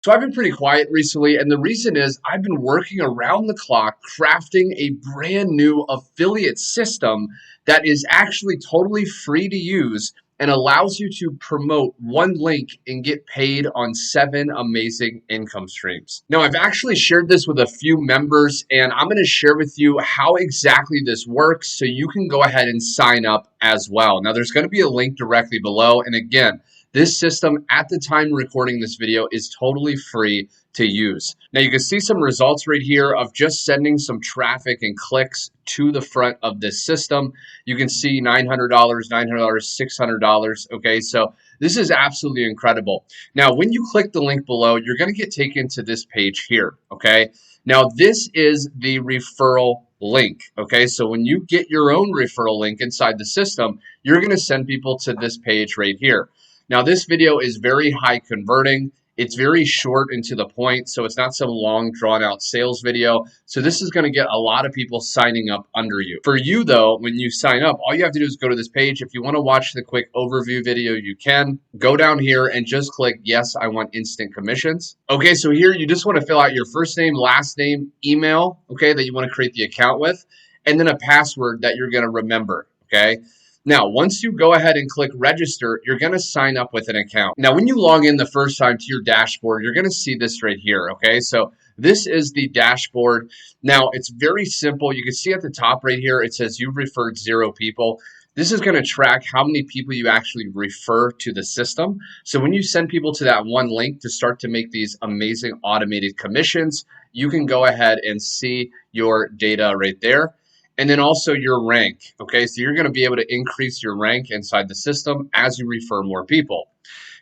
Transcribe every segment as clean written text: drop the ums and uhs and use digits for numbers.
So I've been pretty quiet recently, and the reason is I've been working around the clock crafting a brand new affiliate system that is actually totally free to use and allows you to promote one link and get paid on 7 amazing income streams. Now, I've actually shared this with a few members, and I'm going to share with you how exactly this works so you can go ahead and sign up as well. Now, there's going to be a link directly below, and again, this system at the time recording this video is totally free to use. Now you can see some results right here of just sending some traffic and clicks to the front of this system. You can see $900, $600. Okay, so this is absolutely incredible. Now, when you click the link below, you're going to get taken to this page here. Okay, now this is the referral link. Okay, so when you get your own referral link inside the system, you're going to send people to this page right here. Now, this video is very high converting. It's very short and to the point, so it's not some long drawn out sales video. So this is going to get a lot of people signing up under you. For you though, when you sign up, all you have to do is go to this page. If you want to watch the quick overview video, you can go down here and just click yes, I want instant commissions. Okay, so here you just want to fill out your first name, last name, email, okay, that you want to create the account with, and then a password that you're going to remember, okay? Now, once you go ahead and click register, you're going to sign up with an account. Now, when you log in the first time to your dashboard, you're going to see this right here, okay? So this is the dashboard. Now, it's very simple. You can see at the top right here, it says you've referred 0 people. This is going to track how many people you actually refer to the system. So when you send people to that one link to start to make these amazing automated commissions, you can go ahead and see your data right there. And then also your rank, okay? So you're going to be able to increase your rank inside the system as you refer more people.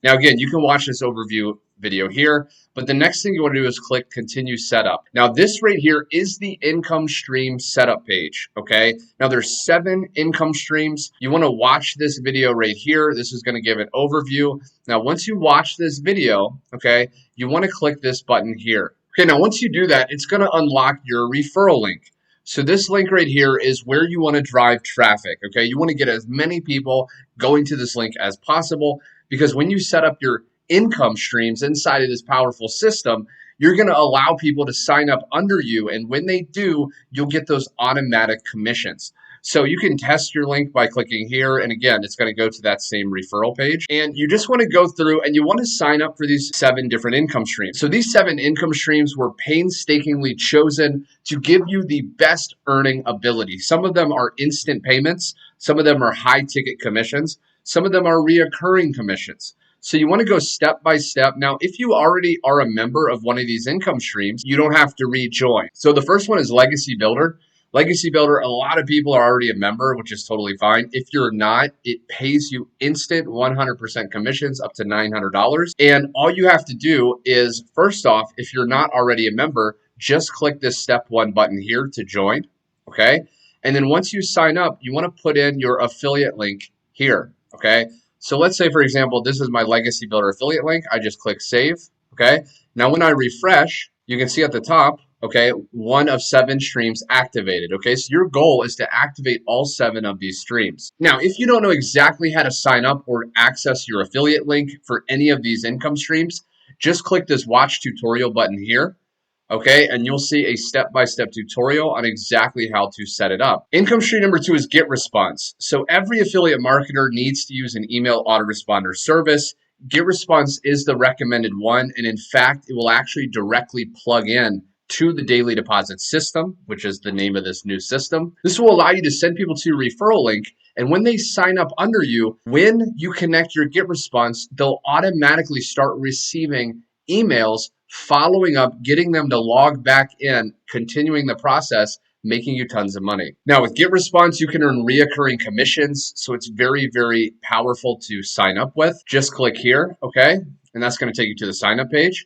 Now, again, you can watch this overview video here, but the next thing you want to do is click Continue Setup. Now, this right here is the income stream setup page, okay? Now, there's 7 income streams. You want to watch this video right here. This is going to give an overview. Now, once you watch this video, okay, you want to click this button here. Okay, now, once you do that, it's going to unlock your referral link. So this link right here is where you want to drive traffic, okay? You want to get as many people going to this link as possible, because when you set up your income streams inside of this powerful system, you're going to allow people to sign up under you, and when they do, you'll get those automatic commissions. So you can test your link by clicking here, and again, it's going to go to that same referral page. And you just want to go through and you want to sign up for these 7 different income streams. So these 7 income streams were painstakingly chosen to give you the best earning ability. Some of them are instant payments, some of them are high ticket commissions, some of them are reoccurring commissions. So you want to go step by step. Now, if you already are a member of one of these income streams, you don't have to rejoin. So the first one is Legacy Builder. Legacy Builder, a lot of people are already a member, which is totally fine. If you're not, it pays you instant 100% commissions up to $900. And all you have to do is, first off, if you're not already a member, just click this step 1 button here to join, okay? And then once you sign up, you want to put in your affiliate link here, okay? So let's say, for example, this is my Legacy Builder affiliate link. I just click save, okay? Now, when I refresh, you can see at the top, okay, 1 of 7 streams activated. Okay, so your goal is to activate all 7 of these streams. Now, if you don't know exactly how to sign up or access your affiliate link for any of these income streams, just click this watch tutorial button here. Okay, and you'll see a step-by-step tutorial on exactly how to set it up. Income stream number 2 is GetResponse. So every affiliate marketer needs to use an email autoresponder service. GetResponse is the recommended one, and in fact, it will actually directly plug in to the daily deposit system, which is the name of this new system. This will allow you to send people to your referral link, and when they sign up under you, when you connect your GetResponse, they'll automatically start receiving emails following up, getting them to log back in, continuing the process, making you tons of money. Now with GetResponse, you can earn reoccurring commissions, so it's very, very powerful to sign up with. Just click here, okay? And that's going to take you to the sign up page.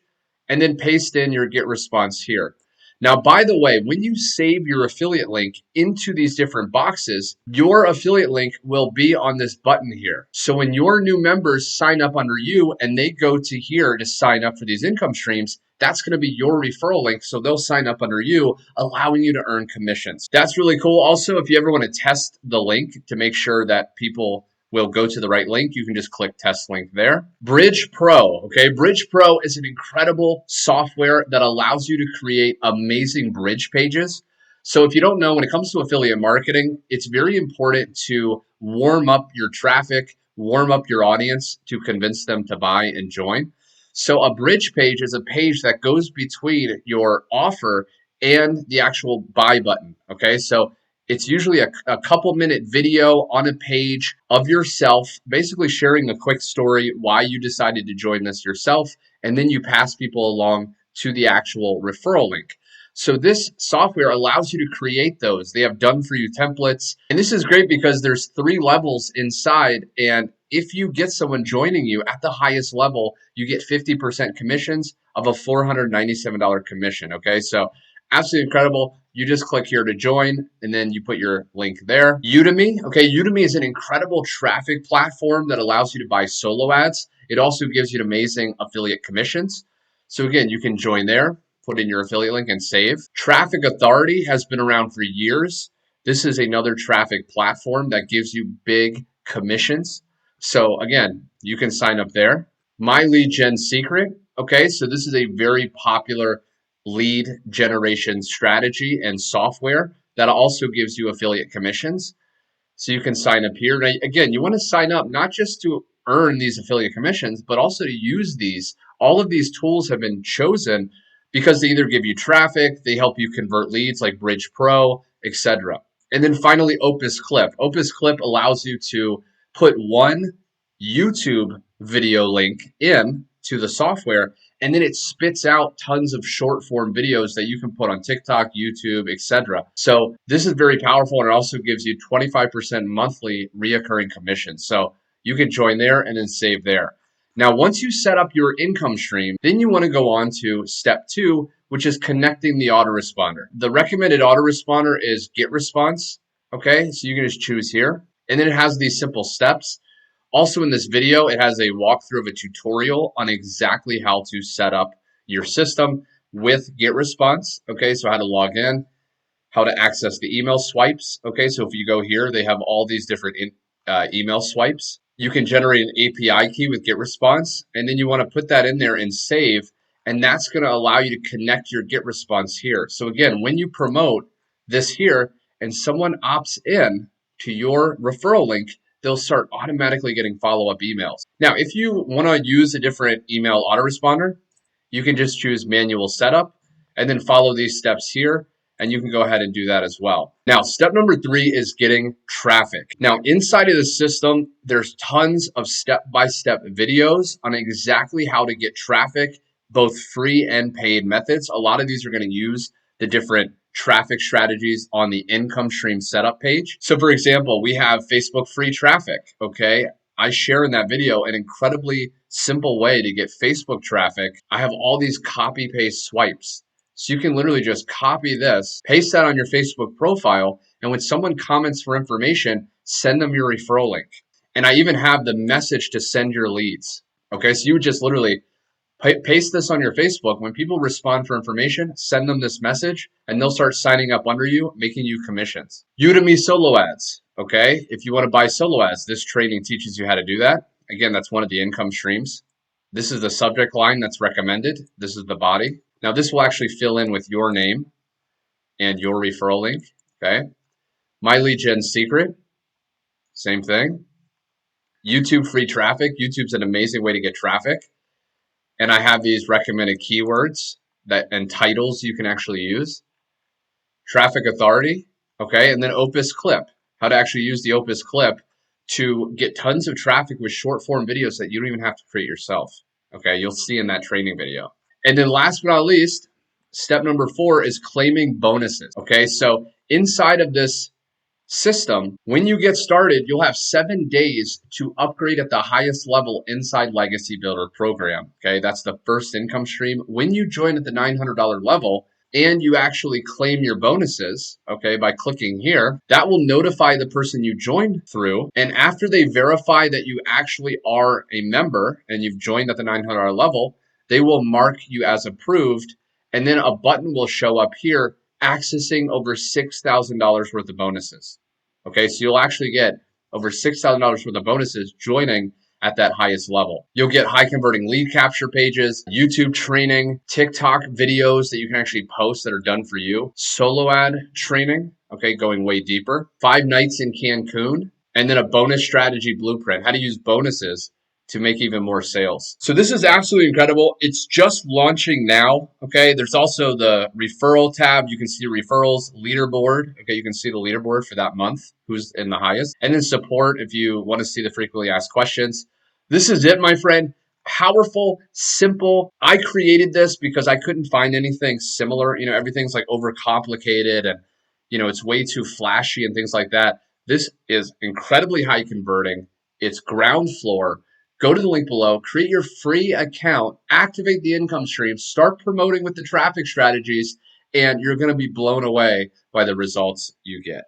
And then paste in your GetResponse here. Now, by the way, when you save your affiliate link into these different boxes, your affiliate link will be on this button here. So when your new members sign up under you and they go to here to sign up for these income streams, that's going to be your referral link. So they'll sign up under you, allowing you to earn commissions. That's really cool. Also, if you ever want to test the link to make sure that people will go to the right link. You can just click test link there. Bridge Pro, okay? Bridge Pro is an incredible software that allows you to create amazing bridge pages. So if you don't know, when it comes to affiliate marketing, it's very important to warm up your traffic, warm up your audience to convince them to buy and join. So a bridge page is a page that goes between your offer and the actual buy button, okay? So it's usually a couple minute video on a page of yourself, basically sharing a quick story why you decided to join this yourself, and then you pass people along to the actual referral link. So this software allows you to create those. They have done for you templates. And this is great because there's 3 levels inside. And if you get someone joining you at the highest level, you get 50% commissions of a $497 commission. Okay, so absolutely incredible. You just click here to join, and then you put your link there. Udemy, okay, Udemy is an incredible traffic platform that allows you to buy solo ads. It also gives you amazing affiliate commissions. So again, you can join there, put in your affiliate link and save. Traffic Authority has been around for years. This is another traffic platform that gives you big commissions. So again, you can sign up there. My Lead Gen Secret, okay, so this is a very popular lead generation strategy and software that also gives you affiliate commissions. So you can sign up here. Now, again, you want to sign up not just to earn these affiliate commissions, but also to use these. All of these tools have been chosen because they either give you traffic, they help you convert leads like Bridge Pro, etc. And then finally, Opus Clip. Opus Clip allows you to put one YouTube video link in to the software, and then it spits out tons of short form videos that you can put on TikTok, YouTube, etc. So this is very powerful, and it also gives you 25% monthly reoccurring commission. So you can join there and then save there. Now, once you set up your income stream, then you want to go on to step 2, which is connecting the autoresponder. The recommended autoresponder is GetResponse. Okay, so you can just choose here, and then it has these simple steps. Also in this video, it has a walkthrough of a tutorial on exactly how to set up your system with GetResponse. Okay, so how to log in, how to access the email swipes. Okay, so if you go here, they have all these different email swipes. You can generate an API key with GetResponse, and then you want to put that in there and save, and that's going to allow you to connect your GetResponse here. So again, when you promote this here and someone opts in to your referral link, they'll start automatically getting follow-up emails. Now, if you want to use a different email autoresponder, you can just choose manual setup and then follow these steps here, and you can go ahead and do that as well. Now, step number 3 is getting traffic. Now, inside of the system, there's tons of step-by-step videos on exactly how to get traffic, both free and paid methods. A lot of these are going to use the different traffic strategies on the income stream setup page. So for example, we have Facebook free traffic, okay? I share in that video an incredibly simple way to get Facebook traffic. I have all these copy paste swipes. So you can literally just copy this, paste that on your Facebook profile, and when someone comments for information, send them your referral link. And I even have the message to send your leads. Okay, so you would just literally paste this on your Facebook. When people respond for information, send them this message, and they'll start signing up under you, making you commissions. Udemy solo ads. Okay, if you want to buy solo ads, this training teaches you how to do that. Again, that's one of the income streams. This is the subject line that's recommended. This is the body. Now, this will actually fill in with your name and your referral link. Okay, My Lead Gen Secret, same thing. YouTube free traffic. YouTube's an amazing way to get traffic. And I have these recommended keywords and titles you can actually use. Traffic Authority, okay, and then Opus Clip, how to actually use the Opus Clip to get tons of traffic with short form videos that you don't even have to create yourself. Okay, you'll see in that training video. And then last but not least, step number 4 is claiming bonuses. Okay, so inside of this system, when you get started, you'll have 7 days to upgrade at the highest level inside Legacy Builder program. Okay, that's the first income stream. When you join at the $900 level and you actually claim your bonuses, okay, by clicking here, that will notify the person you joined through. And after they verify that you actually are a member and you've joined at the $900 level, they will mark you as approved. And then a button will show up here accessing over $6,000 worth of bonuses. Okay, so you'll actually get over $6,000 worth of bonuses joining at that highest level. You'll get high converting lead capture pages, YouTube training, TikTok videos that you can actually post that are done for you, solo ad training, okay, going way deeper, 5 nights in Cancun, and then a bonus strategy blueprint, how to use bonuses to make even more sales. So this is absolutely incredible. It's just launching now. Okay. There's also the referral tab. You can see referrals, leaderboard. Okay. You can see the leaderboard for that month, who's in the highest, and then support if you want to see the frequently asked questions. This is it, my friend. Powerful, simple. I created this because I couldn't find anything similar. You know, everything's like overcomplicated and, you know, it's way too flashy and things like that. This is incredibly high converting. It's ground floor. Go to the link below, create your free account, activate the income stream, start promoting with the traffic strategies, and you're going to be blown away by the results you get.